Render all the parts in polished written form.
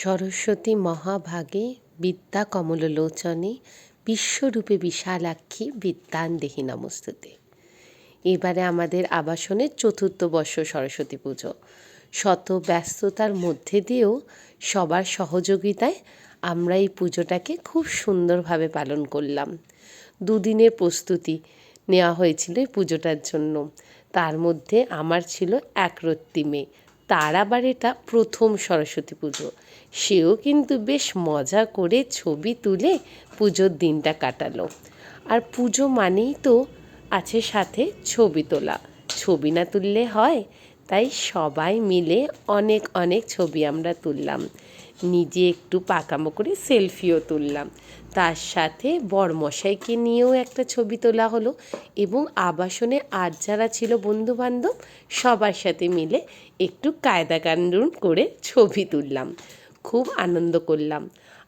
সরস্বতী মহাভাগে বিদ্যা কমললোচনে বিশ্বরূপে বিশালাক্ষী বিদ্যাং দেহি নমস্তুতে। এবারে আমাদের আবাসনের চতুর্থ বর্ষ সরস্বতী পুজো। শত ব্যস্ততার মধ্যে দিয়েও সবার সহযোগিতায় আমরা এই পুজোটাকে খুব সুন্দরভাবে পালন করলাম। দুদিনের প্রস্তুতি নেওয়া হয়েছিল এই পুজোটার জন্য। তার মধ্যে আমার ছিল একরত্তি মেয়ে, তার আবার এটা প্রথম সরস্বতী পুজো। সেও কিন্তু বেশ মজা করে ছবি তুলে পুজোর দিনটা কাটালো। আর পুজো মানেই তো আছে সাথে ছবি তোলা, ছবি না তুললে হয়? তাই সবাই মিলে অনেক অনেক ছবি আমরা তুললাম, নিজে একটু পাকামো করে সেলফিও তুললাম। তার সাথে বরমশাইকে নিয়েও একটা ছবি তোলা হলো এবং আবাসনে আর যারা ছিল বন্ধুবান্ধব সবার সাথে মিলে একটু কায়দা কানুন করে ছবি তুললাম, খুব আনন্দ করলাম।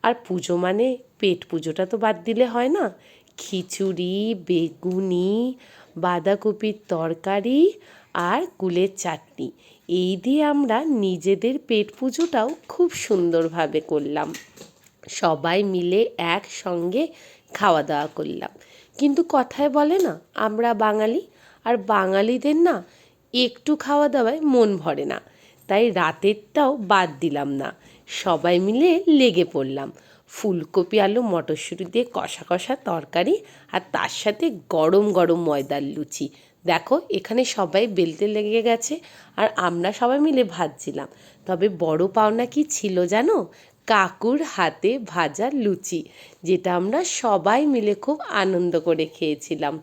আর পুজো মানে পেট পুজোটা তো বাদ দিলে হয় না। খিচুড়ি, বেগুনি, বাঁধাকপির তরকারি আর কুলের চাটনি, এই দিয়ে আমরা নিজেদের পেট পুজোটাও খুব সুন্দরভাবে করলাম। সবাই মিলে একসঙ্গে খাওয়া দাওয়া করলাম। কিন্তু কথায় বলে না, আমরা বাঙালি, আর বাঙালিদের না একটু খাওয়া দাওয়ায় মন ভরে না। তাই রাতেরটাও বাদ দিলাম না, সবাই মিলে লেগে পড়লাম। ফুলকপি আলু মটরশুঁটি দিয়ে কষা কষা তরকারি আর তার সাথে গরম গরম ময়দার লুচি। দেখো এখানে সবাই বেলতে লেগে গেছে আর আমরা সবাই মিলে ভাজছিলাম। তবে বড় পাওনা কি ছিল জানো? কাকুর হাতে ভাজা লুচি, যেটা আমরা সবাই মিলে খুব আনন্দ করে খেয়েছিলাম।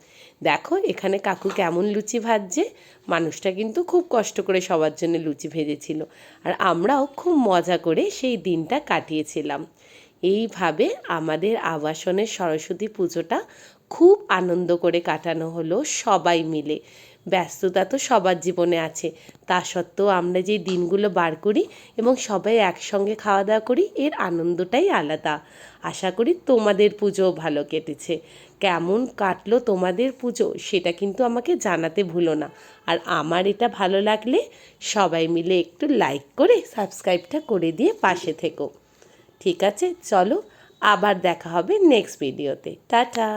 দেখো এখানে কাকু কেমন লুচি ভাজছে, মানুষটা কিন্তু খুব কষ্ট করে সবার জন্য লুচি ভেজেছিল। আর আমরাও খুব মজা করে সেই দিনটা কাটিয়েছিলাম। এইভাবে আমাদের আবাসনের সরস্বতী পুজোটা খুব আনন্দ করে কাটানো হলো সবাই মিলে। ব্যস্ততা তো সবার জীবনে আছে, তা সত্ত্বেও আমরা যে দিনগুলো বার করি এবং সবাই একসঙ্গে খাওয়া দাওয়া করি, এর আনন্দটাই আলাদা। আশা করি তোমাদের পুজোও ভালো কেটেছে। কেমন কাটলো তোমাদের পুজো সেটা কিন্তু আমাকে জানাতে ভুলো না। আর আমার এটা ভালো লাগলে সবাই মিলে একটু লাইক করে সাবস্ক্রাইবটা করে দিয়ে পাশে থেকো। ঠিক আছে, চলো আবার দেখা হবে নেক্সট ভিডিওতে। টাটা।